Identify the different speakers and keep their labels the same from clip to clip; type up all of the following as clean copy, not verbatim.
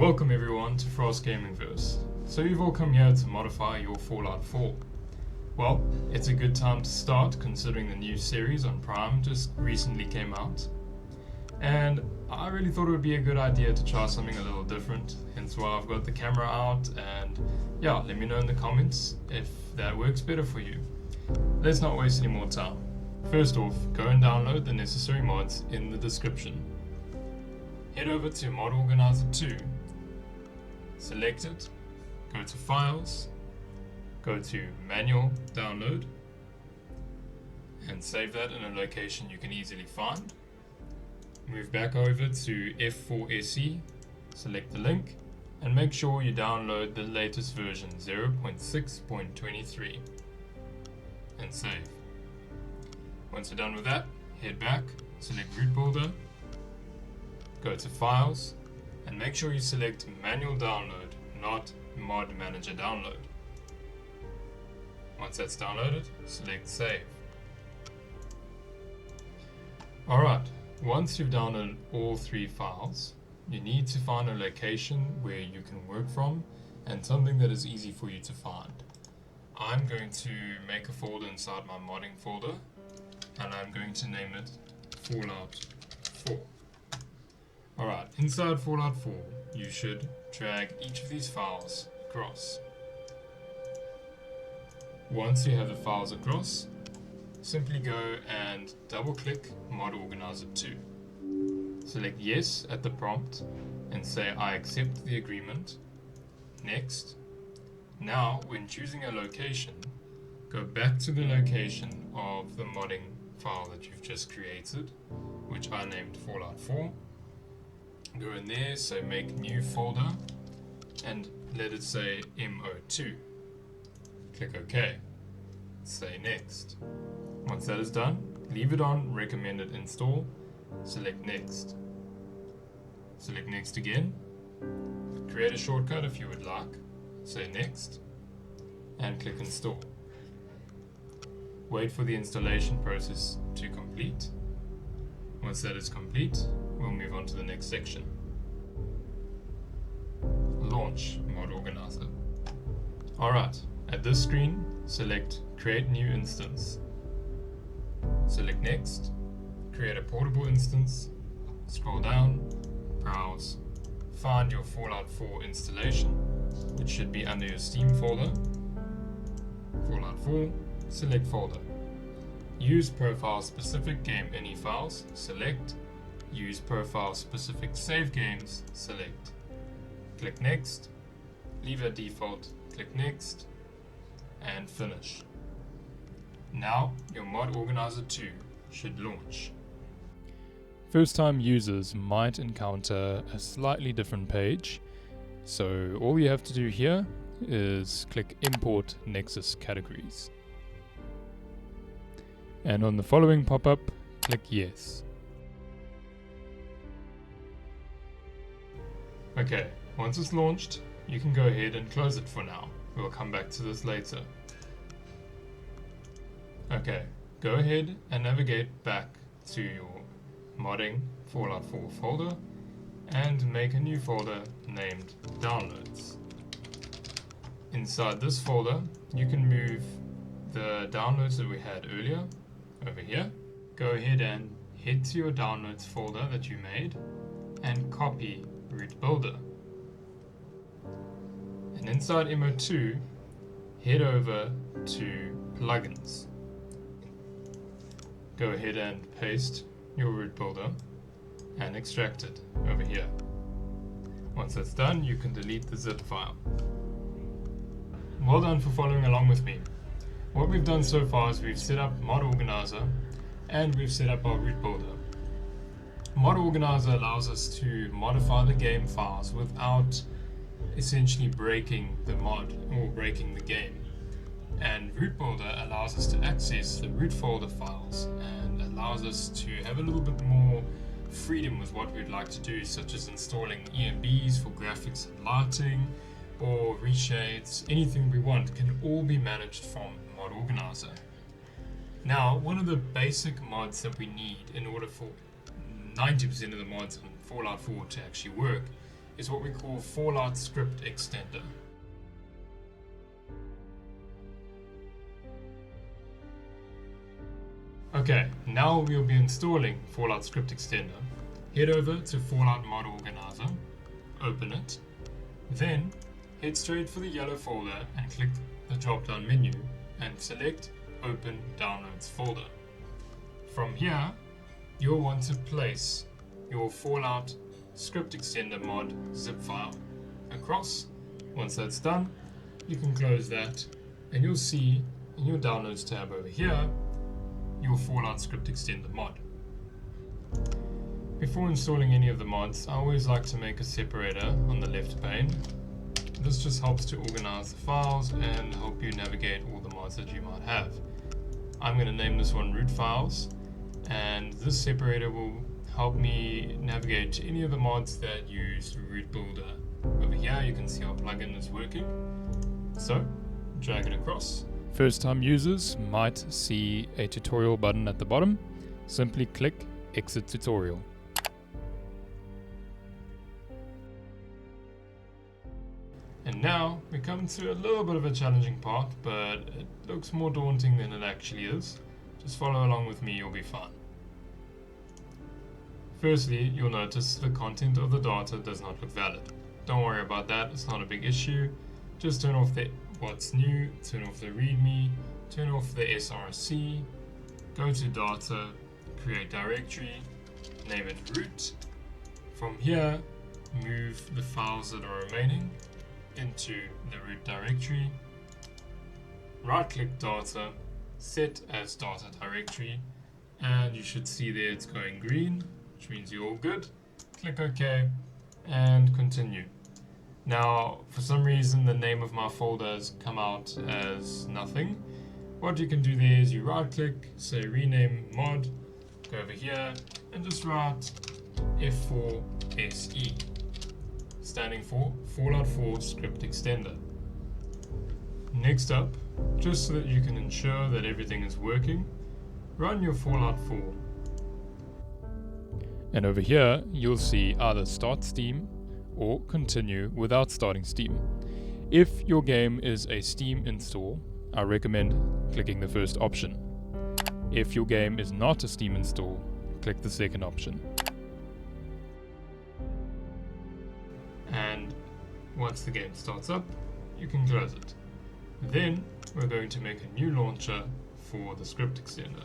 Speaker 1: Welcome everyone to Frost Gamingverse. So you've all come here to modify your Fallout 4. Well, it's a good time to start considering the new series on Prime just recently came out. And I really thought it would be a good idea to try something a little different, hence why I've got the camera out, and yeah, let me know in the comments if that works better for you. Let's not waste any more time. First off, go and download the necessary mods in the description. Head over to Mod Organiser 2, select it, go to Files, go to Manual Download, and save that in a location you can easily find. Move back over to F4SE, select the link, and make sure you download the latest version 0.6.23 and save. Once you're done with that, head back, select Root Builder, go to Files, and make sure you select Manual Download, not Mod Manager Download. Once that's downloaded, select Save. Alright, once you've downloaded all three files, you need to find a location where you can work from and something that is easy for you to find. I'm going to make a folder inside my modding folder, and I'm going to name it Fallout 4. Alright, inside Fallout 4, you should drag each of these files across. Once you have the files across, simply go and double click Mod Organiser 2. Select Yes at the prompt and say I accept the agreement. Next. Now, when choosing a location, go back to the location of the modding file that you've just created, which I named Fallout 4. Go in there, so make new folder and let it say MO2. Click OK. Say next. Once that is done, leave it on recommended install, select next. Select next again. Create a shortcut if you would like, say next, and click install. Wait for the installation process to complete. Once that is complete, we'll move on to the next section. Launch Mod Organiser. Alright, at this screen, select Create New Instance. Select Next, create a portable instance, scroll down, browse, find your Fallout 4 installation, which should be under your Steam folder. Fallout 4, select folder. Use profile specific game any files, select. Use profile specific save games, select. Click Next, leave at default, click Next, and finish. Now your Mod Organiser 2 should launch. First time users might encounter a slightly different page, so all you have to do here is click Import Nexus Categories. And on the following pop-up, click Yes. Okay, once it's launched, you can go ahead and close it for now. We'll come back to this later. Okay, go ahead and navigate back to your modding Fallout 4 folder and make a new folder named Downloads. Inside this folder, you can move the downloads that we had earlier over here. Go ahead and head to your downloads folder that you made and copy Root Builder. And inside MO2, head over to Plugins. Go ahead and paste your Root Builder and extract it over here. Once that's done, you can delete the zip file. Well done for following along with me. What we've done so far is we've set up Mod Organiser and we've set up our Root Builder. Mod Organiser allows us to modify the game files without essentially breaking the mod or breaking the game. And Root Builder allows us to access the root folder files and allows us to have a little bit more freedom with what we'd like to do, such as installing EMBs for graphics and lighting, or reshades. Anything we want can all be managed from Mod Organiser. Now, one of the basic mods that we need in order for 90% of the mods on Fallout 4 to actually work is what we call Fallout Script Extender. Okay, now we'll be installing Fallout Script Extender. Head over to Fallout Mod Organiser, open it, then head straight for the yellow folder and click the drop-down menu and select Open Downloads folder. From here, you'll want to place your Fallout Script Extender mod zip file across. Once that's done, you can close that and you'll see in your Downloads tab over here your Fallout Script Extender mod. Before installing any of the mods, I always like to make a separator on the left pane. This just helps to organize the files and help you navigate all the mods that you might have. I'm going to name this one root files, and this separator will help me navigate to any of the mods that use root builder. Over here you can see our plugin is working. So drag it across. First time users might see a tutorial button at the bottom. Simply click Exit Tutorial. And now we come to a little bit of a challenging part, but it looks more daunting than it actually is. Just follow along with me, you'll be fine. Firstly, you'll notice the content of the data does not look valid. Don't worry about that, it's not a big issue. Just turn off the what's new, turn off the readme, turn off the src, go to data, create directory, name it root. From here, move the files that are remaining into the root directory, right click data, set as data directory, and you should see there it's going green, which means you're all good. Click OK and continue. Now, for some reason the name of my folder has come out as nothing. What you can do there is you right click, say rename mod, go over here and just write F4SE, standing for Fallout 4 Script Extender. Next up, just so that you can ensure that everything is working, run your Fallout 4. And over here, you'll see either start Steam or continue without starting Steam. If your game is a Steam install, I recommend clicking the first option. If your game is not a Steam install, click the second option. And once the game starts up, you can close it. Then we're going to make a new launcher for the script extender.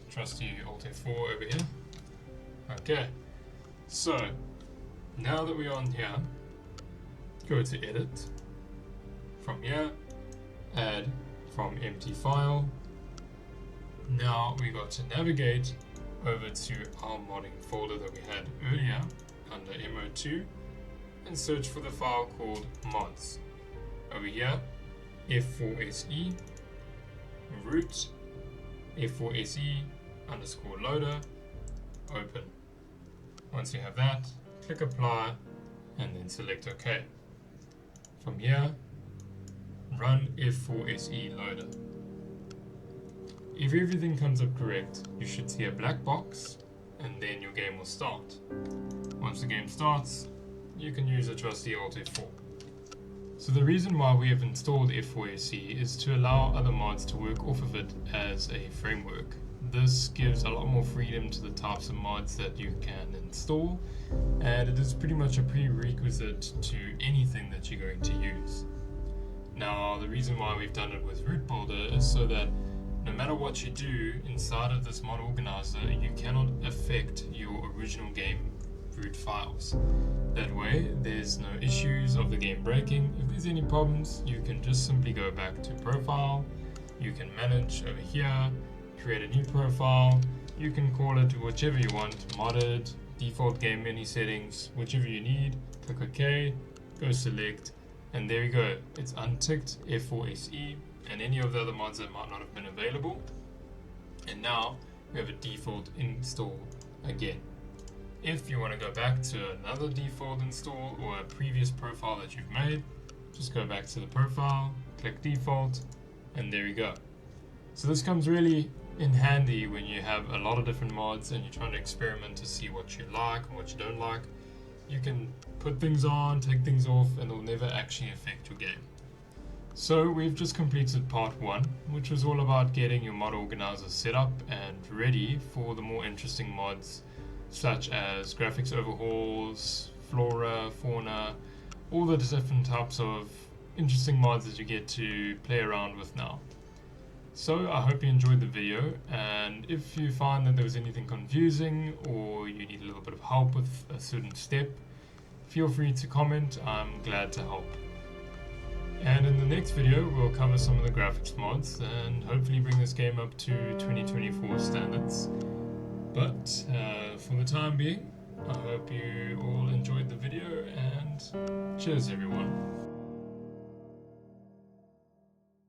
Speaker 1: Trusty Alt F4 over here. Okay, so now that we're on here, go to edit. From here, add from empty file. Now we got to navigate over to our modding folder that we had earlier under MO2 and search for the file called mods. Over here, F4SE, root, F4SE underscore loader, open. Once you have that, click apply and then select OK. From here, run F4SE loader. If everything comes up correct, you should see a black box and then your game will start. Once the game starts, you can use a trusty Alt F4. So the reason why we have installed F4SE is to allow other mods to work off of it as a framework. This gives a lot more freedom to the types of mods that you can install, and it is pretty much a prerequisite to anything that you're going to use. Now, the reason why we've done it with Root Builder is so that no matter what you do inside of this Mod Organiser, you cannot affect your original game root files. That way, there's no issues of the game breaking. If there's any problems, you can just simply go back to Profile. You can manage over here, create a new profile. You can call it whichever you want, modded, default game menu settings, whichever you need. Click OK, go select, and there you go. It's unticked F4SE and any of the other mods that might not have been available. And now we have a default install again. If you want to go back to another default install or a previous profile that you've made, just go back to the profile, click default, and there you go. So this comes really in handy when you have a lot of different mods and you're trying to experiment to see what you like and what you don't like. you can put things on, take things off, and it'll never actually affect your game. So we've just completed part 1, which was all about getting your Mod Organiser set up and ready for the more interesting mods such as graphics overhauls, flora, fauna, all the different types of interesting mods that you get to play around with now. So I hope you enjoyed the video, and if you find that there was anything confusing or you need a little bit of help with a certain step, feel free to comment. I'm glad to help. And in the next video we'll cover some of the graphics mods and hopefully bring this game up to 2024 standards. But for the time being, I hope you all enjoyed the video, and cheers everyone.